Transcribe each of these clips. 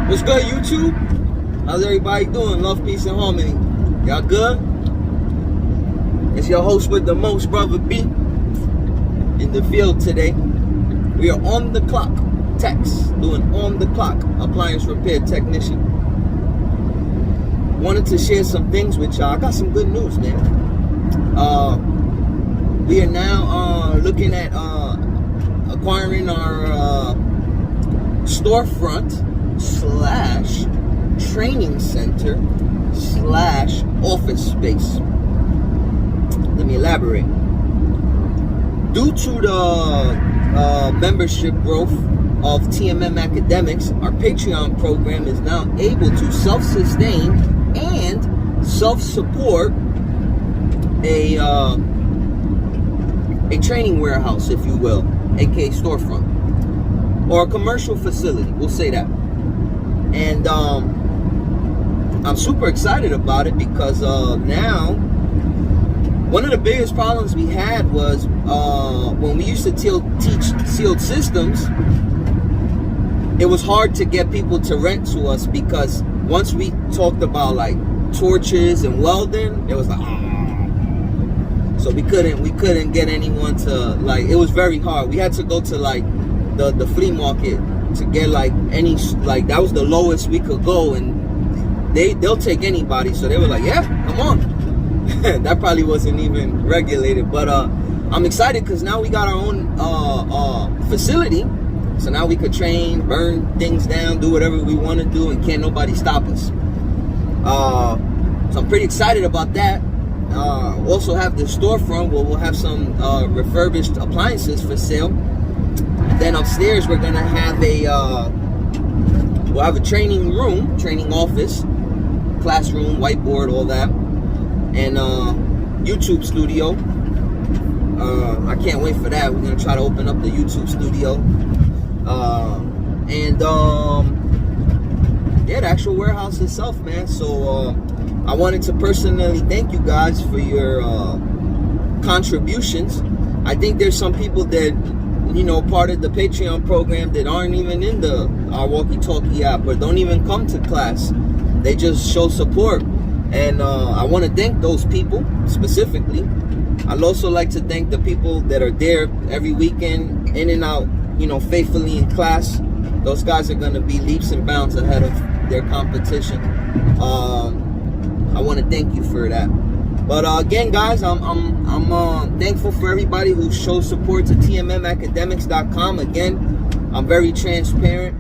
What's good, YouTube? How's everybody doing? Love, peace, and harmony. Y'all good? It's your host with the most, Brother B, in the field today. We are on the clock. Text, doing on the clock appliance repair technician. Wanted to share some things with y'all. I got some good news, man. We are now looking at acquiring our storefront / training center / office space. Let me elaborate. Due to the membership growth of TMM Academics, our Patreon program is now able to self-sustain and self-support a training warehouse, if you will, aka storefront, or a commercial facility, we'll say that. And I'm super excited about it because now one of the biggest problems we had was when we used to teach sealed systems, it was hard to get people to rent to us because once we talked about like torches and welding, it was like, so we couldn't get anyone to, like, it was very hard. We had to go to like the flea market to get like any, like, that was the lowest we could go, and they'll take anybody. So they were like, yeah, come on. That probably wasn't even regulated, but I'm excited because now we got our own facility. So now we could train, burn things down, do whatever we want to do, and can't nobody stop us. So I'm pretty excited about that. Also have the storefront where we'll have some refurbished appliances for sale. Then upstairs we're gonna have we'll have a training room, training office, classroom, whiteboard, all that, and YouTube studio. I can't wait for that. We're gonna try to open up the YouTube studio. Yeah, the actual warehouse itself, man. So I wanted to personally thank you guys for your contributions. I think there's some people that, you know, part of the Patreon program that aren't even in our walkie-talkie app or don't even come to class. They just show support, and I want to thank those people specifically. I'd also like to thank the people that are there every weekend, in and out, you know, faithfully in class. Those guys are going to be leaps and bounds ahead of their competition. I want to thank you for that. But again, guys, I'm thankful for everybody who shows support to tmmacademics.com. Again, I'm very transparent.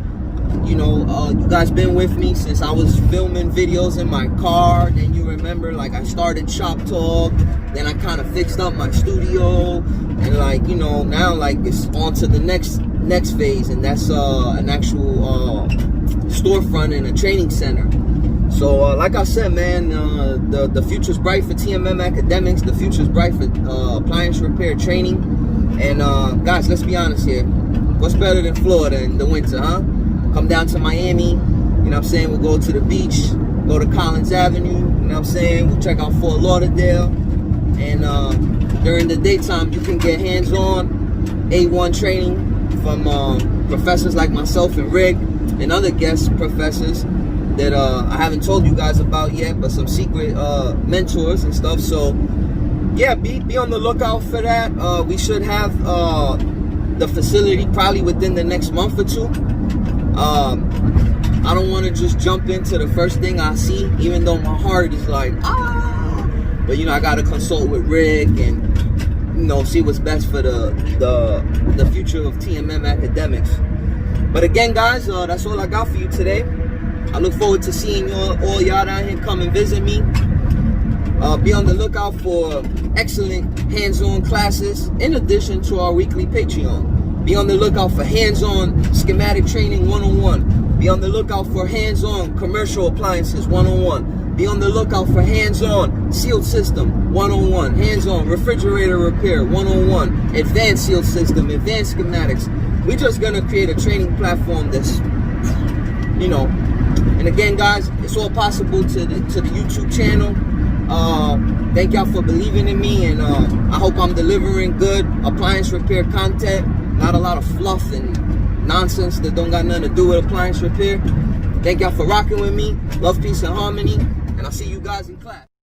You know, you guys been with me since I was filming videos in my car. Then you remember, like, I started Shop Talk. Then I kind of fixed up my studio, and, like, you know, now, like, it's on to the next phase, and that's an actual storefront and a training center. So like I said, man, the future's bright for TMM Academics. The future's bright for appliance repair training. And guys, let's be honest here. What's better than Florida in the winter, huh? Come down to Miami, you know what I'm saying? We'll go to the beach, go to Collins Avenue, you know what I'm saying? We'll check out Fort Lauderdale. And during the daytime, you can get hands-on A1 training from professors like myself and Rig and other guest professors that I haven't told you guys about yet, but some secret mentors and stuff. So yeah, be on the lookout for that. We should have the facility probably within the next month or two. I don't want to just jump into the first thing I see, even though my heart is like, but, you know, I got to consult with Rick and, you know, see what's best for the future of TMM Academics. But again, guys, that's all I got for you today. I look forward to seeing all y'all down here come and visit me. Be on the lookout for excellent hands-on classes in addition to our weekly Patreon. Be on the lookout for hands-on schematic training 101. Be on the lookout for hands-on commercial appliances 101. Be on the lookout for hands-on sealed system 101. Hands-on refrigerator repair 101. Advanced sealed system, advanced schematics. We're just gonna create a training platform that's, you know. And again, guys, it's all possible to the YouTube channel. Thank y'all for believing in me, and I hope I'm delivering good appliance repair content. Not a lot of fluff and nonsense that don't got nothing to do with appliance repair. Thank y'all for rocking with me. Love, peace, and harmony. And I'll see you guys in class.